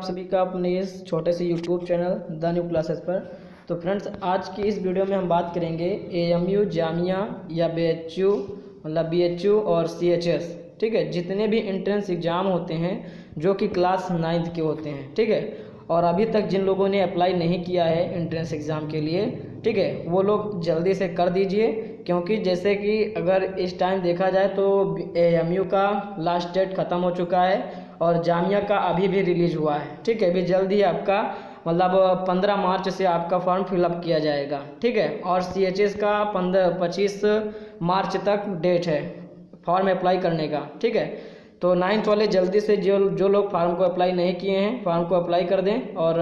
आप सभी का अपने इस छोटे से YouTube channel the new classes पर। तो फ्रेंड्स, आज की इस वीडियो में हम बात करेंगे एएमयू, जामिया या बीएचयू, मतलब बीएचयू और सीएचएस। ठीक है, जितने भी एंट्रेंस एग्ज़ाम होते हैं जो कि क्लास 9th के होते हैं। ठीक है, और अभी तक जिन लोगों ने अप्लाई नहीं किया है एंट्रेंस एग्ज़ाम के लिए, ठीक है, वो लोग जल्दी से कर दीजिए। क्योंकि जैसे कि अगर इस टाइम देखा जाए तो एएमयू का लास्ट डेट ख़त्म हो चुका है और जामिया का अभी भी रिलीज़ हुआ है। ठीक है, अभी जल्द ही आपका मतलब 15 मार्च से आपका फॉर्म फिलअप किया जाएगा। ठीक है, और सीएचएस का 25 मार्च तक डेट है फॉर्म अप्लाई करने का। ठीक है, तो 9th वाले जल्दी से जो लोग फार्म को अप्लाई नहीं किए हैं फॉर्म को अप्लाई कर दें और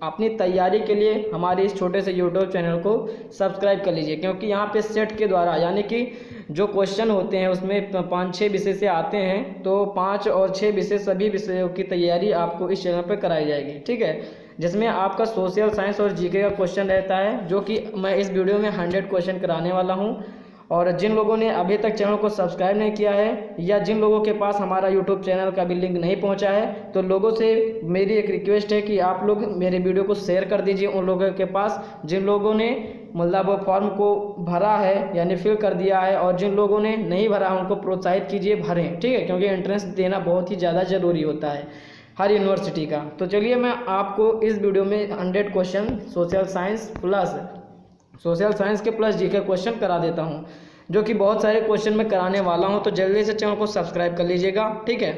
अपनी तैयारी के लिए हमारे इस छोटे से यूट्यूब चैनल को सब्सक्राइब कर लीजिए। क्योंकि यहाँ पे सेट के द्वारा यानी कि जो क्वेश्चन होते हैं उसमें 5-6 विषय से आते हैं, तो 5 और 6 विषय सभी विषयों की तैयारी आपको इस चैनल पर कराई जाएगी। ठीक है, जिसमें आपका सोशल साइंस और जीके का क्वेश्चन रहता है, जो कि मैं इस वीडियो में 100 क्वेश्चन कराने वाला हूँ। और जिन लोगों ने अभी तक चैनल को सब्सक्राइब नहीं किया है या जिन लोगों के पास हमारा यूट्यूब चैनल का भी लिंक नहीं पहुंचा है, तो लोगों से मेरी एक रिक्वेस्ट है कि आप लोग मेरे वीडियो को शेयर कर दीजिए उन लोगों के पास जिन लोगों ने मतलब फॉर्म को भरा है यानी फिल कर दिया है, और जिन लोगों ने नहीं भरा है उनको प्रोत्साहित कीजिए भरें। ठीक है, क्योंकि एंट्रेंस देना बहुत ही ज़्यादा ज़रूरी होता है हर यूनिवर्सिटी का। तो चलिए मैं आपको इस वीडियो में 100 क्वेश्चन सोशल साइंस के प्लस जीके क्वेश्चन करा देता हूं, जो कि बहुत सारे क्वेश्चन मैं कराने वाला हूं। तो जल्दी से चैनल को सब्सक्राइब कर लीजिएगा। ठीक है,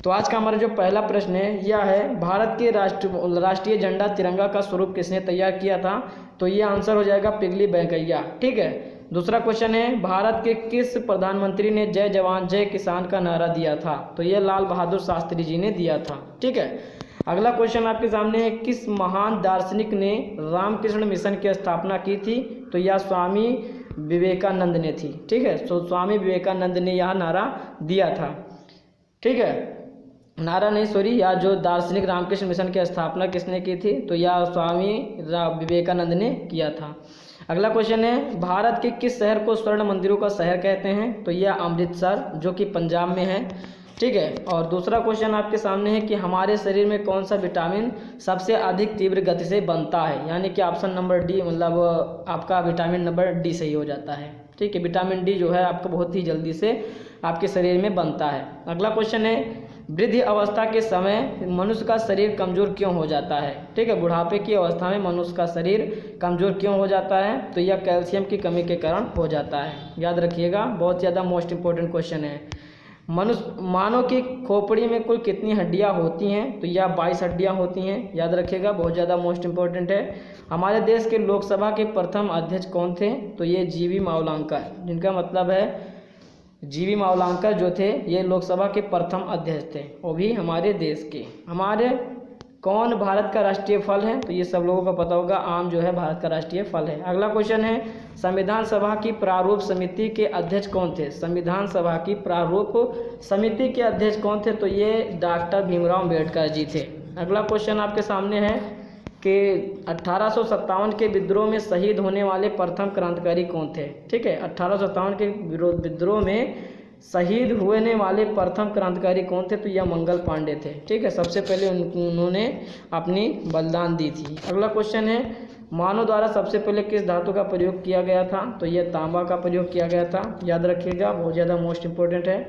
तो आज का हमारा जो पहला प्रश्न है यह है, भारत के राष्ट्रीय झंडा तिरंगा का स्वरूप किसने तैयार किया था? तो ये आंसर हो जाएगा पिघली वेंकैया। ठीक है, दूसरा क्वेश्चन है, भारत के किस प्रधानमंत्री ने जय जवान जय किसान का नारा दिया था? तो ये लाल बहादुर शास्त्री जी ने दिया था। ठीक है, अगला क्वेश्चन आपके सामने है, किस महान दार्शनिक ने रामकृष्ण मिशन की स्थापना की थी? तो यह स्वामी विवेकानंद ने थी। ठीक है, तो स्वामी विवेकानंद ने यह नारा दिया था। ठीक है, नारा नहीं सॉरी, या जो दार्शनिक रामकृष्ण मिशन की स्थापना किसने की थी? तो यह स्वामी विवेकानंद ने किया था। अगला क्वेश्चन है, भारत के किस शहर को स्वर्ण मंदिरों का शहर कहते हैं? तो यह अमृतसर, जो कि पंजाब में है। ठीक है, और दूसरा क्वेश्चन आपके सामने है कि हमारे शरीर में कौन सा विटामिन सबसे अधिक तीव्र गति से बनता है? यानी कि ऑप्शन नंबर डी, मतलब आपका विटामिन नंबर डी सही हो जाता है। ठीक है, विटामिन डी जो है आपका बहुत ही जल्दी से आपके शरीर में बनता है। अगला क्वेश्चन है, वृद्धि अवस्था के समय मनुष्य का शरीर कमज़ोर क्यों हो जाता है? ठीक है, बुढ़ापे की अवस्था में मनुष्य का शरीर कमज़ोर क्यों हो जाता है? तो यह कैल्शियम की कमी के कारण हो जाता है। याद रखिएगा, बहुत ज़्यादा मोस्ट इंपॉर्टेंट क्वेश्चन है। मानव की खोपड़ी में कुल कितनी हड्डियां होती हैं? तो यह 22 हड्डियां होती हैं। याद रखिएगा, बहुत ज़्यादा मोस्ट इंपॉर्टेंट है। हमारे देश के लोकसभा के प्रथम अध्यक्ष कौन थे? तो ये जीवी मावलंकर, जिनका मतलब है जीवी मावलंकर जो थे ये लोकसभा के प्रथम अध्यक्ष थे, वो भी हमारे देश के। हमारे कौन भारत का राष्ट्रीय फल है? तो ये सब लोगों को पता होगा, आम जो है भारत का राष्ट्रीय फल है। अगला क्वेश्चन है, संविधान सभा की प्रारूप समिति के अध्यक्ष कौन थे? संविधान सभा की प्रारूप समिति के अध्यक्ष कौन थे? तो ये डॉक्टर भीमराव अम्बेडकर जी थे। अगला क्वेश्चन आपके सामने है कि 1857 के विद्रोह में शहीद होने वाले प्रथम क्रांतिकारी कौन थे? ठीक है, 1857 के विद्रोह में शहीद होने वाले प्रथम क्रांतिकारी कौन थे? तो यह मंगल पांडे थे। ठीक है, सबसे पहले उन्होंने अपनी बलिदान दी थी। अगला क्वेश्चन है, मानव द्वारा सबसे पहले किस धातु का प्रयोग किया गया था? तो यह तांबा का प्रयोग किया गया था। याद रखिएगा, बहुत ज़्यादा मोस्ट इंपॉर्टेंट है।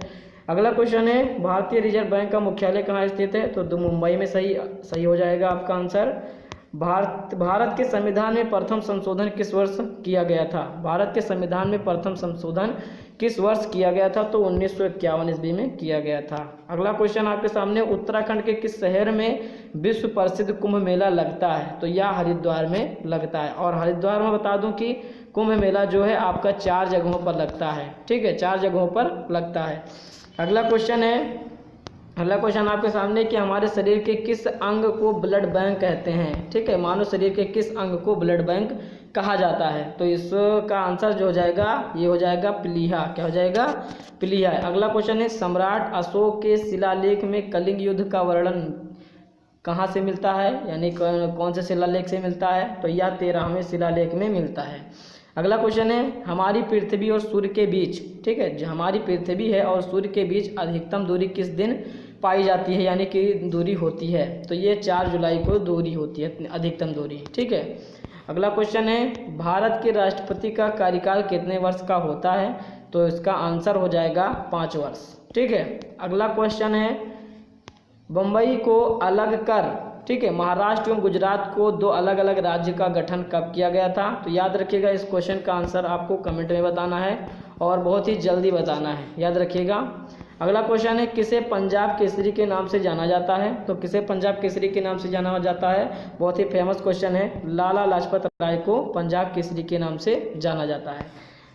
अगला क्वेश्चन है, भारतीय रिजर्व बैंक का मुख्यालय कहाँ स्थित है? तो मुंबई में सही हो जाएगा आपका आंसर। भारत के संविधान में प्रथम संशोधन किस वर्ष किया गया था? भारत के संविधान में प्रथम संशोधन किस वर्ष किया गया था? तो 1951 ईस्वी में किया गया था। अगला क्वेश्चन आपके सामने, उत्तराखंड के किस शहर में विश्व प्रसिद्ध कुंभ मेला लगता है? तो यह हरिद्वार में लगता है। और हरिद्वार में बता दूं कि कुंभ मेला जो है आपका 4 जगहों पर लगता है। ठीक है, 4 जगहों पर लगता है। अगला क्वेश्चन आपके सामने कि हमारे शरीर के किस अंग को ब्लड बैंक कहते हैं? ठीक है, मानव शरीर के किस अंग को ब्लड बैंक कहा जाता है? तो इसका आंसर जो हो जाएगा ये हो जाएगा प्लीहा। क्या हो जाएगा? प्लीहा। अगला क्वेश्चन है, सम्राट अशोक के शिलालेख में कलिंग युद्ध का वर्णन कहाँ से मिलता है? यानी कौन से शिलालेख से मिलता है? तो यह 13वें शिलालेख में मिलता है। अगला क्वेश्चन है, हमारी पृथ्वी और सूर्य के बीच, ठीक है, जो हमारी पृथ्वी है और सूर्य के बीच अधिकतम दूरी किस दिन पाई जाती है, यानी कि दूरी होती है। तो ये 4 जुलाई को दूरी होती है, अधिकतम दूरी। ठीक है, अगला क्वेश्चन है भारत के राष्ट्रपति का कार्यकाल कितने वर्ष का होता है? तो इसका आंसर हो जाएगा 5 वर्ष। ठीक है, अगला क्वेश्चन है बम्बई को अलग कर, ठीक है, महाराष्ट्र एवं गुजरात को 2 अलग अलग राज्य का गठन कब किया गया था? तो याद रखिएगा, इस क्वेश्चन का आंसर आपको कमेंट में बताना है और बहुत ही जल्दी बताना है, याद रखिएगा। अगला क्वेश्चन है किसे पंजाब केसरी के नाम से जाना जाता है? तो किसे पंजाब केसरी के नाम से जाना जाता है? बहुत ही फेमस क्वेश्चन है, लाला लाजपत राय को पंजाब केसरी के नाम से जाना जाता है।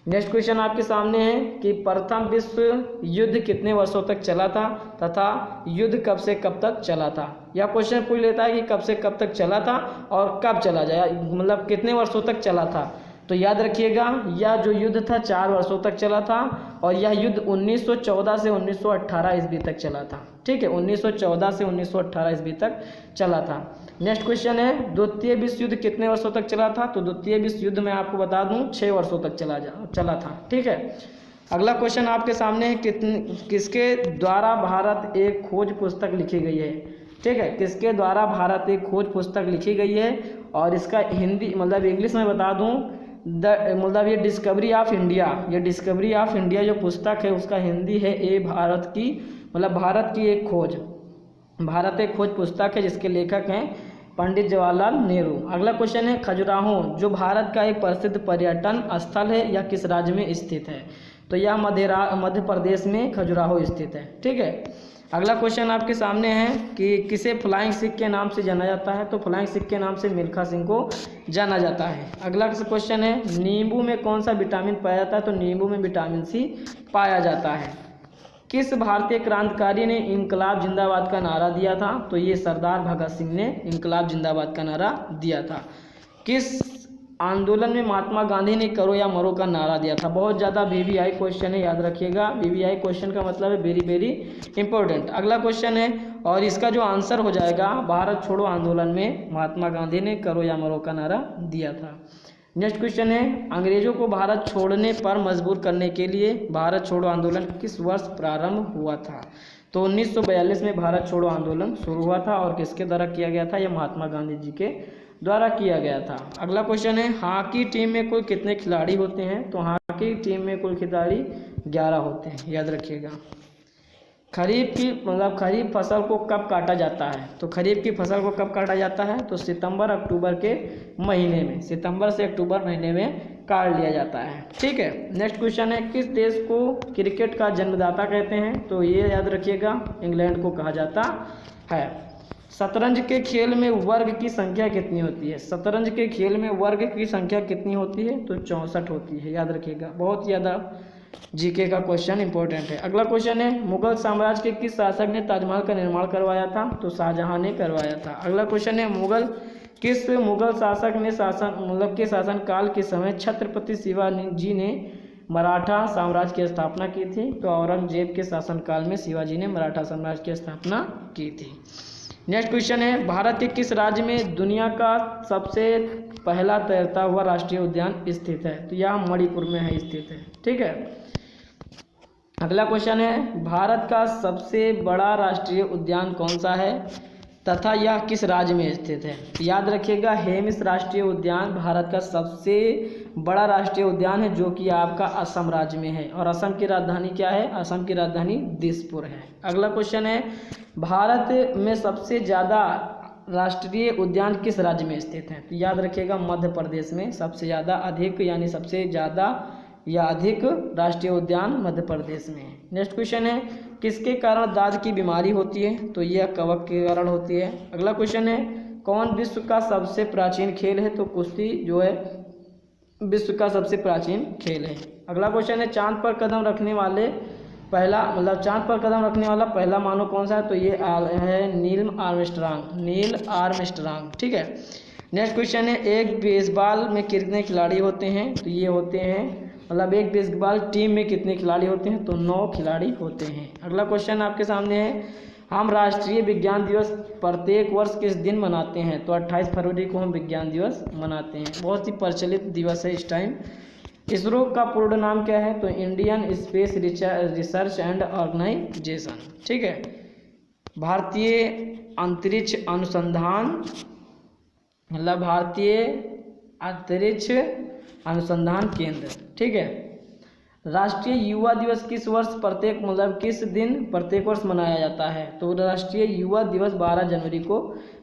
नेक्स्ट क्वेश्चन आपके सामने है कि प्रथम विश्व युद्ध कितने वर्षों तक चला था तथा युद्ध कब से कब तक चला था? यह क्वेश्चन पूछ लेता है कि कब से कब तक चला था और कब चला जाए, मतलब कितने वर्षों तक चला था। तो याद रखिएगा, यह जो युद्ध था 4 वर्षों तक चला था और यह युद्ध 1914 से 1918 ईस्वी तक चला था। ठीक है, 1914 से 1918 ईस्वी तक चला था। नेक्स्ट क्वेश्चन है द्वितीय विश्व युद्ध कितने वर्षों तक चला था? तो द्वितीय विश्व युद्ध में आपको बता दूं 6 वर्षों तक चला था। ठीक है, अगला क्वेश्चन आपके सामने है किसके द्वारा भारत एक खोज पुस्तक लिखी गई है? ठीक है, किसके द्वारा भारत एक खोज पुस्तक लिखी गई है? और इसका हिंदी मतलब इंग्लिश में बता दूं मतलब ये डिस्कवरी ऑफ इंडिया, ये डिस्कवरी ऑफ इंडिया जो पुस्तक है उसका हिंदी है ए भारत की, मतलब भारत की एक खोज, भारत एक खोज पुस्तक है जिसके लेखक हैं पंडित जवाहरलाल नेहरू। अगला क्वेश्चन है खजुराहो जो भारत का एक प्रसिद्ध पर्यटन स्थल है यह किस राज्य में स्थित है? तो यह मध्य प्रदेश में खजुराहो स्थित है। ठीक है, अगला क्वेश्चन आपके सामने है कि किसे फ्लाइंग सिख के नाम से जाना जाता है? तो फ्लाइंग सिख के नाम से मिल्खा सिंह को जाना जाता है। अगला क्वेश्चन है नींबू में कौन सा विटामिन पाया जाता है? तो नींबू में विटामिन सी पाया जाता है। किस भारतीय क्रांतिकारी ने इंकलाब जिंदाबाद का नारा दिया था? तो ये सरदार भगत सिंह ने इंकलाब जिंदाबाद का नारा दिया था। किस आंदोलन में महात्मा गांधी ने करो या मरो का नारा दिया था? बहुत ज़्यादा वीवीआई क्वेश्चन है, याद रखिएगा। वीवीआई क्वेश्चन का मतलब है वेरी वेरी इंपॉर्टेंट। अगला क्वेश्चन है और इसका जो आंसर हो जाएगा भारत छोड़ो आंदोलन में महात्मा गांधी ने करो या मरो का नारा दिया था। नेक्स्ट क्वेश्चन है अंग्रेजों को भारत छोड़ने पर मजबूर करने के लिए भारत छोड़ो आंदोलन किस वर्ष प्रारंभ हुआ था? तो 1942 में भारत छोड़ो आंदोलन शुरू हुआ था और किसके द्वारा किया गया था? यह महात्मा गांधी जी के द्वारा किया गया था। अगला क्वेश्चन है हॉकी टीम में कुल कितने खिलाड़ी होते हैं? तो हॉकी टीम में कुल खिलाड़ी 11 होते हैं, याद रखिएगा। खरीफ खरीफ फसल को कब काटा जाता है? तो खरीफ की फसल को कब काटा जाता है? तो सितंबर अक्टूबर के महीने में, सितंबर से अक्टूबर महीने में काट लिया जाता है। ठीक है, नेक्स्ट क्वेश्चन है किस देश को क्रिकेट का जन्मदाता कहते हैं? तो ये याद रखिएगा इंग्लैंड को कहा जाता है। शतरंज के खेल में वर्ग की संख्या कितनी होती है? शतरंज के खेल में वर्ग की संख्या कितनी होती है? तो 64 होती है, याद रखिएगा। बहुत ज़्यादा जीके का क्वेश्चन इंपॉर्टेंट है। अगला क्वेश्चन है मुगल साम्राज्य के किस शासक ने ताजमहल का निर्माण करवाया था? तो शाहजहां ने करवाया था। अगला क्वेश्चन है किस मुगल शासक ने शासन काल के समय छत्रपति शिवाजी ने मराठा साम्राज्य की स्थापना की थी? तो औरंगजेब के शासनकाल में शिवाजी ने मराठा साम्राज्य की स्थापना की थी। नेक्स्ट क्वेश्चन है भारत के किस राज्य में दुनिया का सबसे पहला तैरता हुआ राष्ट्रीय उद्यान स्थित है? तो यह मणिपुर में है स्थित है। ठीक है, अगला क्वेश्चन है भारत का सबसे बड़ा राष्ट्रीय उद्यान कौन सा है तथा यह किस राज्य में स्थित है? तो याद रखिएगा हेमिस राष्ट्रीय उद्यान भारत का सबसे बड़ा राष्ट्रीय उद्यान है जो कि आपका असम राज्य में है। और असम की राजधानी क्या है? असम की राजधानी दिसपुर है। अगला क्वेश्चन है भारत में सबसे ज़्यादा राष्ट्रीय उद्यान किस राज्य में स्थित है? तो याद रखिएगा मध्य प्रदेश में सबसे ज़्यादा अधिक यानी सबसे ज़्यादा या अधिक राष्ट्रीय उद्यान मध्य प्रदेश में है। नेक्स्ट क्वेश्चन है किसके कारण दाद की बीमारी होती है? तो यह कवक के कारण होती है। अगला क्वेश्चन है कौन विश्व का सबसे प्राचीन खेल है? तो कुश्ती जो है विश्व का सबसे प्राचीन खेल है। अगला क्वेश्चन है चांद पर कदम रखने वाले चांद पर कदम रखने वाला पहला मानव कौन सा है? तो ये है नील आर्मस्ट्रांग। ठीक है, नेक्स्ट क्वेश्चन है एक बेसबॉल में कितने खिलाड़ी होते हैं? तो ये होते हैं एक बेसबॉल टीम में कितने खिलाड़ी होते हैं? तो 9 खिलाड़ी होते हैं। अगला क्वेश्चन आपके सामने है हम राष्ट्रीय विज्ञान दिवस प्रत्येक वर्ष किस दिन मनाते हैं? तो 28 फरवरी को हम विज्ञान दिवस मनाते हैं। बहुत ही प्रचलित दिवस है इस टाइम। इसरो का पूर्ण नाम क्या है? तो Indian space research and organisation. ठीक है, भारतीय अंतरिक्ष अनुसंधान, मतलब भारतीय अंतरिक्ष अनुसंधान केंद्र। ठीक है। राष्ट्रीय युवा दिवस किस वर्ष प्रत्येक मतलब किस दिन प्रत्येक वर्ष मनाया जाता है? तो राष्ट्रीय युवा दिवस 12 जनवरी को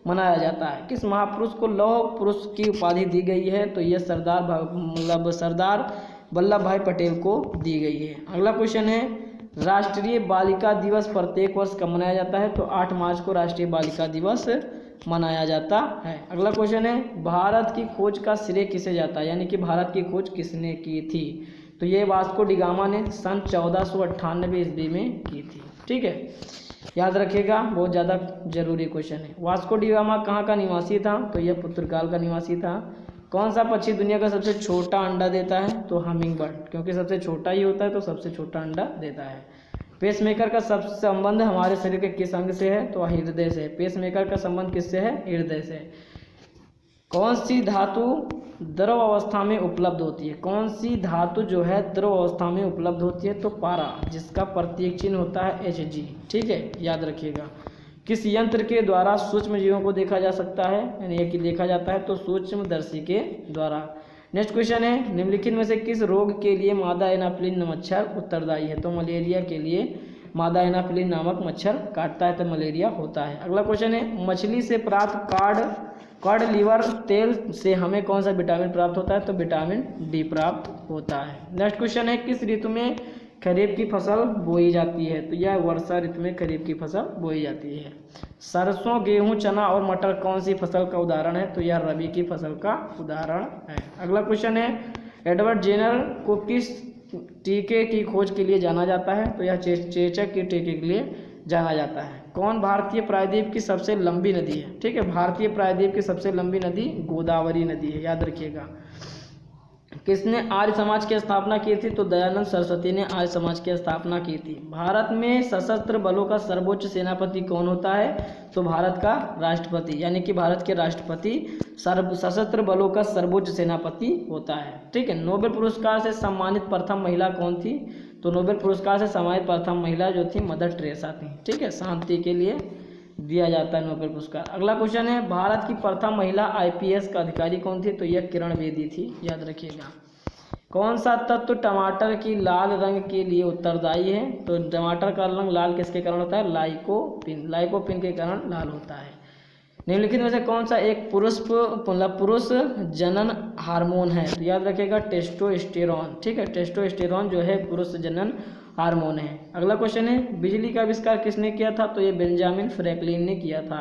मनाया जाता है। किस महापुरुष को लौह पुरुष की उपाधि दी गई है? तो यह सरदार वल्लभ भाई पटेल को दी गई है। अगला क्वेश्चन है, राष्ट्रीय बालिका दिवस प्रत्येक वर्ष कब मनाया जाता है? तो 8 मार्च को राष्ट्रीय बालिका दिवस मनाया जाता है। अगला क्वेश्चन है, भारत की खोज का श्रेय किसे जाता है? यानी कि भारत की खोज किसने की थी? तो ये वास्को डी गामा ने सन 1498 ईस्वी में की थी। ठीक है, याद रखिएगा, बहुत ज़्यादा जरूरी क्वेश्चन है। वास्को डी गामा कहाँ का निवासी था? तो यह पुर्तगाल का निवासी था। कौन सा पक्षी दुनिया का सबसे छोटा अंडा देता है? तो हमिंग बर्ड, क्योंकि सबसे छोटा ही होता है तो सबसे छोटा अंडा देता है। पेसमेकर का सब संबंध हमारे शरीर के किस अंग से है? तो हृदय से। पेसमेकर का संबंध किससे है? हृदय से। कौन सी धातु द्रव अवस्था में उपलब्ध होती है? कौन सी धातु जो है द्रव अवस्था में उपलब्ध होती है? तो पारा, जिसका प्रतीक चिन्ह होता है Hg। ठीक है, याद रखिएगा। किस यंत्र के द्वारा सूक्ष्म जीवों को देखा जा सकता है, यानी कि देखा जाता है? तो सूक्ष्मदर्शी के द्वारा। नेक्स्ट क्वेश्चन है, निम्नलिखित में से किस रोग के लिए मादा एनाफ्लिन मच्छर उत्तरदायी है? तो मलेरिया के लिए मादा एनाफ्लिन नामक मच्छर काटता है तो मलेरिया होता है। अगला क्वेश्चन है, मछली से प्राप्त कॉड लीवर तेल से हमें कौन सा विटामिन प्राप्त होता है? तो विटामिन डी प्राप्त होता है। नेक्स्ट क्वेश्चन है, किस ऋतु में खरीफ की फसल बोई जाती है? तो यह वर्षा ऋतु में खरीफ की फसल बोई जाती है। सरसों, गेहूं, चना और मटर कौन सी फसल का उदाहरण है? तो यह रबी की फसल का उदाहरण है। अगला क्वेश्चन है, एडवर्ड जेनर को किस टीके की खोज के लिए जाना जाता है? तो यह चेचक के टीके के लिए जाना जाता है। कौन भारतीय प्रायद्वीप की सबसे लंबी नदी है? ठीक है, भारतीय प्रायद्वीप की सबसे लंबी नदी गोदावरी नदी है, याद रखिएगा। किसने आर्य समाज की स्थापना की थी? तो दयानंद सरस्वती ने आर्य समाज की स्थापना की थी। भारत में सशस्त्र बलों का सर्वोच्च सेनापति कौन होता है? तो भारत का राष्ट्रपति, यानी कि भारत के राष्ट्रपति सशस्त्र बलों का सर्वोच्च सेनापति होता है। ठीक है। नोबेल पुरस्कार से सम्मानित प्रथम महिला कौन थी? तो नोबेल पुरस्कार से सम्मानित प्रथम महिला जो थी मदर टेरेसा थी। ठीक है, शांति के लिए दिया जाता है नोबेल पुरस्कार। अगला क्वेश्चन है, भारत की प्रथम महिला IPS का अधिकारी कौन थी? तो यह किरण बेदी थी, याद रखिएगा। कौन सा तत्व टमाटर की लाल रंग के लिए उत्तरदायी है? तो टमाटर का रंग लाल किसके कारण होता है? लाइकोपिन के कारण लाल होता है। निम्नलिखित में से कौन सा एक पुरुष जनन हार्मोन है? तो याद रखिएगा टेस्टोस्टेरोन। ठीक है, टेस्टोस्टेरोन जो है पुरुष जनन हार्मोन है। अगला क्वेश्चन है, बिजली का आविष्कार किसने किया था? तो ये बेंजामिन फ्रैंकलिन ने किया था।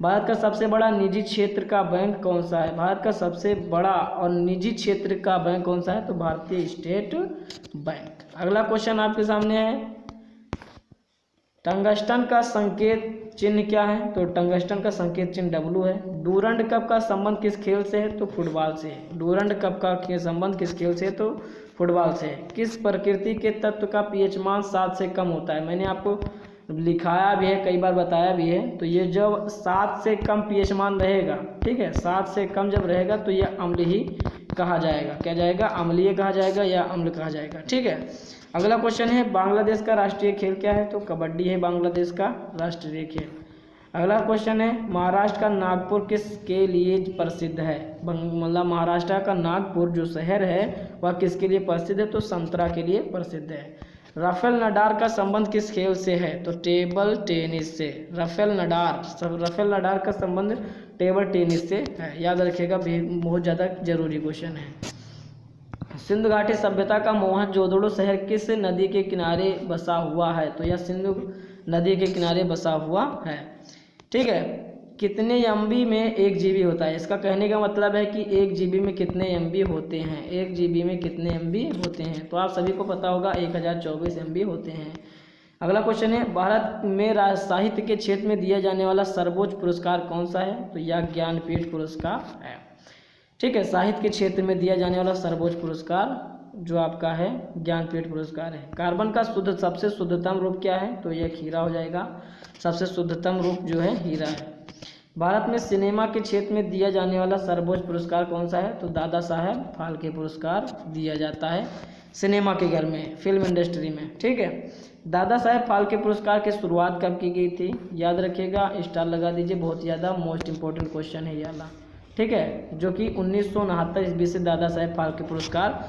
भारत का सबसे बड़ा निजी क्षेत्र का बैंक कौन सा है? भारत का सबसे बड़ा और निजी क्षेत्र का बैंक कौन सा है? तो भारतीय स्टेट बैंक। अगला क्वेश्चन आपके सामने है, टंगस्टन का संकेत चिन्ह क्या है? तो टंगस्टन का संकेत चिन्ह W है। डूरंड कप का संबंध किस खेल से है? तो फुटबॉल से। डूरंड कप का संबंध किस खेल से? तो फुटबॉल से। किस प्रकृति के तत्व का pH मान 7 से कम होता है? मैंने आपको लिखाया भी है, कई बार बताया भी है। तो ये जब 7 से कम pH मान रहेगा, ठीक है, 7 से कम जब रहेगा तो यह अम्ल ही कहा जाएगा। क्या जाएगा? अम्लीय कहा जाएगा या अम्ल कहा जाएगा। ठीक है। अगला क्वेश्चन है, बांग्लादेश का राष्ट्रीय खेल क्या है? तो कबड्डी है बांग्लादेश का राष्ट्रीय खेल। अगला क्वेश्चन है, महाराष्ट्र का नागपुर किसके लिए प्रसिद्ध है? मतलब महाराष्ट्र का नागपुर जो शहर है वह किसके लिए प्रसिद्ध है? तो संतरा के लिए प्रसिद्ध है। राफेल नडाल का संबंध किस खेल से है? तो टेबल टेनिस से। राफेल नडाल का संबंध टेबल टेनिस से है, याद रखिएगा, बहुत ज़्यादा जरूरी क्वेश्चन है। सिंधु घाटी सभ्यता का मोहनजोदड़ो शहर किस नदी के किनारे बसा हुआ है? तो यह सिंधु नदी के किनारे बसा हुआ है। ठीक है। कितने MB में 1 GB होता है? इसका कहने का मतलब है कि 1 GB में कितने MB होते हैं? 1 GB में कितने MB होते हैं? तो आप सभी को पता होगा 1024 MB होते हैं। अगला क्वेश्चन है, भारत में साहित्य के क्षेत्र में दिया जाने वाला सर्वोच्च पुरस्कार कौन सा है? तो यह ज्ञानपीठ पुरस्कार है। ठीक है, साहित्य के क्षेत्र में दिया जाने वाला सर्वोच्च पुरस्कार जो आपका है ज्ञानपीठ पुरस्कार है। कार्बन का सबसे शुद्धतम रूप क्या है? तो यह हीरा हो जाएगा। सबसे शुद्धतम रूप जो है हीरा है। भारत में सिनेमा के क्षेत्र में दिया जाने वाला सर्वोच्च पुरस्कार कौन सा है? तो दादा साहेब फाल्के पुरस्कार दिया जाता है सिनेमा के घर में, फिल्म इंडस्ट्री में, ठीक है। दादा साहेब फाल्के पुरस्कार की शुरुआत कब की गई थी, याद रखिएगा, स्टार लगा दीजिए, बहुत ज़्यादा मोस्ट इंपॉर्टेंट क्वेश्चन है ये वाला, ठीक है, जो कि 1969 ईस्वी से दादा साहेब फाल्के पुरस्कार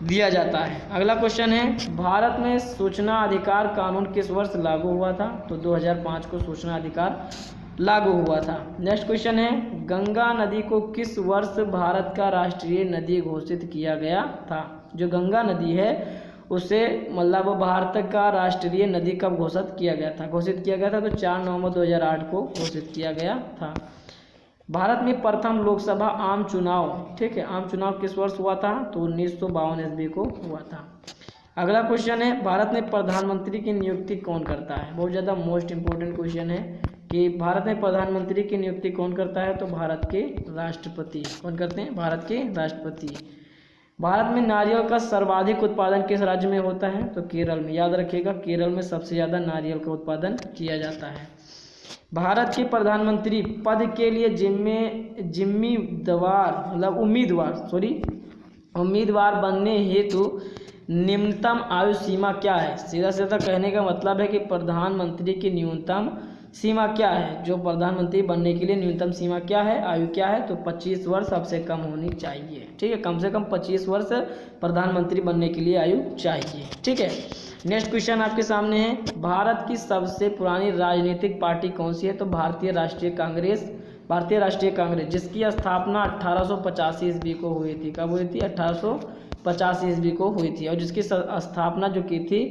दिया जाता है। अगला क्वेश्चन है, भारत में सूचना अधिकार कानून किस वर्ष लागू हुआ था, तो 2005 को सूचना अधिकार लागू हुआ था। नेक्स्ट क्वेश्चन है, गंगा नदी को किस वर्ष भारत का राष्ट्रीय नदी घोषित किया गया था। जो गंगा नदी है उसे मतलब भारत का राष्ट्रीय नदी कब घोषित किया गया था, तो 4 नवंबर 2008 को घोषित किया गया था। भारत में प्रथम लोकसभा आम चुनाव, ठीक है, आम चुनाव किस वर्ष हुआ था, तो 1952 ईस्वी को हुआ था। अगला क्वेश्चन है, भारत में प्रधानमंत्री की नियुक्ति कौन करता है। बहुत ज़्यादा मोस्ट इंपॉर्टेंट क्वेश्चन है कि भारत में प्रधानमंत्री की नियुक्ति कौन करता है, तो भारत के राष्ट्रपति। कौन करते हैं, भारत के राष्ट्रपति। भारत में नारियल का सर्वाधिक उत्पादन किस राज्य में होता है, तो केरल में। याद रखिएगा, केरल में सबसे ज़्यादा नारियल का उत्पादन किया जाता है। भारत के प्रधानमंत्री पद के लिए उम्मीदवार बनने हेतु निम्नतम आयु सीमा क्या है। सीधा सीधा कहने का मतलब है कि प्रधानमंत्री की न्यूनतम सीमा क्या है, जो प्रधानमंत्री बनने के लिए न्यूनतम सीमा क्या है, आयु क्या है, तो 25 वर्ष सबसे कम होनी चाहिए, ठीक है, कम से कम 25 वर्ष प्रधानमंत्री बनने के लिए आयु चाहिए, ठीक है। नेक्स्ट क्वेश्चन आपके सामने है, भारत की सबसे पुरानी राजनीतिक पार्टी कौन सी है, तो भारतीय राष्ट्रीय कांग्रेस, जिसकी स्थापना 1885 ईस्वी को हुई थी। कब हुई थी, 1885 ईस्वी को हुई थी, और जिसकी स्थापना जो की थी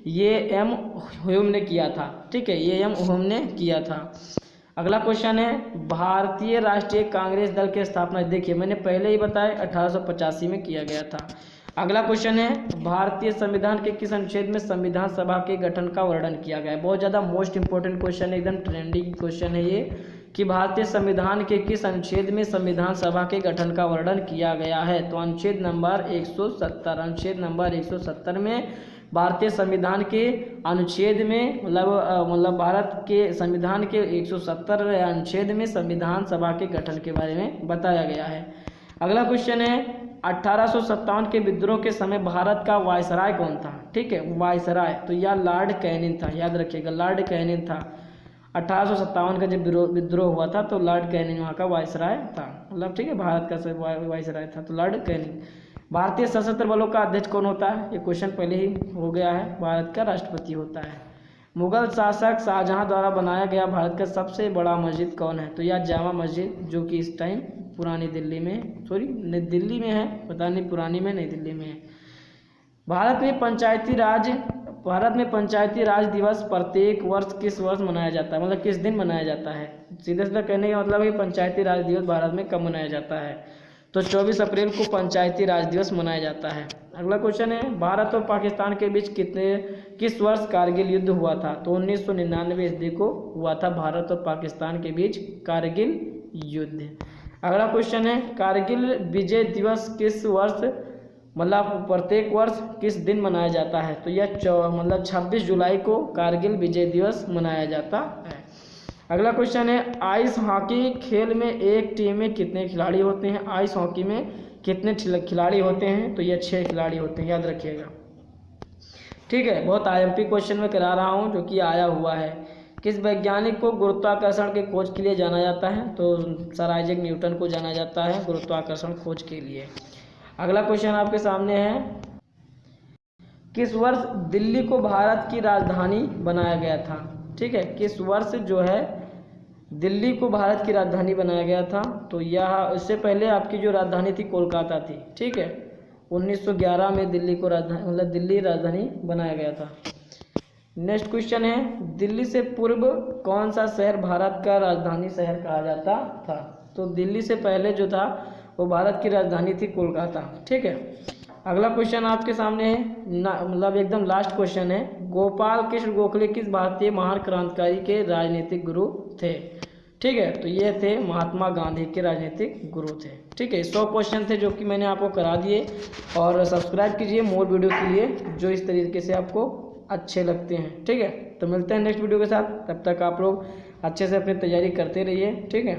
ये एम ह्यूम ने किया था, ठीक है, ये एम ह्यूम ने किया था। अगला क्वेश्चन है, भारतीय राष्ट्रीय कांग्रेस दल की स्थापना, देखिए मैंने पहले ही बताया 1885 में किया गया था। अगला क्वेश्चन है, भारतीय संविधान के किस अनुच्छेद में संविधान सभा के गठन का वर्णन किया गया है। बहुत ज़्यादा मोस्ट इंपॉर्टेंट क्वेश्चन है, एकदम ट्रेंडिंग क्वेश्चन है ये, कि भारतीय संविधान के किस अनुच्छेद में संविधान सभा के गठन का वर्णन किया गया है, तो अनुच्छेद नंबर 170 में भारतीय संविधान के अनुच्छेद में मतलब भारत के संविधान के 170 अनुच्छेद में संविधान सभा के गठन के बारे में बताया गया है। अगला क्वेश्चन है, 1857 के विद्रोह के समय भारत का वायसराय कौन था, ठीक है, वायसराय, तो यह लॉर्ड कैनिंग था। याद रखिएगा, लॉर्ड कैनिंग था। 1857 का जब विद्रोह हुआ था तो लॉर्ड कैनिंग वहाँ का वायसराय था, मतलब ठीक है, भारत का वायसराय था, तो लॉर्ड कैनिंग। भारतीय सशस्त्र बलों का अध्यक्ष कौन होता है, ये क्वेश्चन पहले ही हो गया है, भारत का राष्ट्रपति होता है। मुगल शासक शाहजहां द्वारा बनाया गया भारत का सबसे बड़ा मस्जिद कौन है, तो यह जामा मस्जिद, जो कि इस टाइम पुरानी दिल्ली में, नई दिल्ली में है, पता नहीं पुरानी में, नई दिल्ली में है। भारत में पंचायती राज दिवस प्रत्येक वर्ष किस वर्ष मनाया जाता है, मतलब किस दिन मनाया जाता है। सीधे सीधा कहने का मतलब है पंचायती राज दिवस भारत में कब मनाया जाता है, तो 24 अप्रैल को पंचायती राज दिवस मनाया जाता है। अगला क्वेश्चन है, भारत और पाकिस्तान के बीच किस वर्ष कारगिल युद्ध हुआ था, तो 1999 ईस्वी को हुआ था भारत और पाकिस्तान के बीच कारगिल युद्ध। अगला क्वेश्चन है, कारगिल विजय दिवस किस वर्ष, मतलब प्रत्येक वर्ष किस दिन मनाया जाता है, तो यह 26 जुलाई को कारगिल विजय दिवस मनाया जाता है। अगला क्वेश्चन है, आइस हॉकी खेल में एक टीम में कितने खिलाड़ी होते हैं। आइस हॉकी में कितने खिलाड़ी होते हैं, तो यह 6 खिलाड़ी होते हैं, याद रखिएगा, ठीक है। बहुत आईएमपी क्वेश्चन में करा रहा हूँ, जो कि आया हुआ है। किस वैज्ञानिक को गुरुत्वाकर्षण के खोज के लिए जाना जाता है, तो सर आइजैक न्यूटन को जाना जाता है गुरुत्वाकर्षण खोज के लिए। अगला क्वेश्चन आपके सामने है, किस वर्ष दिल्ली को भारत की राजधानी बनाया गया था, ठीक है, किस वर्ष जो है दिल्ली को भारत की राजधानी बनाया गया था, तो यह इससे पहले आपकी जो राजधानी थी कोलकाता थी, ठीक है, 1911 में दिल्ली को राजधानी, मतलब दिल्ली राजधानी बनाया गया था। नेक्स्ट क्वेश्चन है, दिल्ली से पूर्व कौन सा शहर भारत का राजधानी शहर कहा जाता था, तो दिल्ली से पहले जो था वो भारत की राजधानी थी कोलकाता, ठीक है। अगला क्वेश्चन आपके सामने है, मतलब एकदम लास्ट क्वेश्चन है, गोपाल कृष्ण गोखले किस भारतीय महान क्रांतिकारी के राजनीतिक गुरु थे, ठीक है, तो ये थे महात्मा गांधी के राजनीतिक गुरु थे, ठीक है। 100 क्वेश्चन थे जो कि मैंने आपको करा दिए, और सब्सक्राइब कीजिए मोर वीडियो के लिए जो इस तरीके से आपको अच्छे लगते हैं, ठीक है। तो मिलते हैं नेक्स्ट वीडियो के साथ, तब तक आप लोग अच्छे से अपनी तैयारी करते रहिए, ठीक है।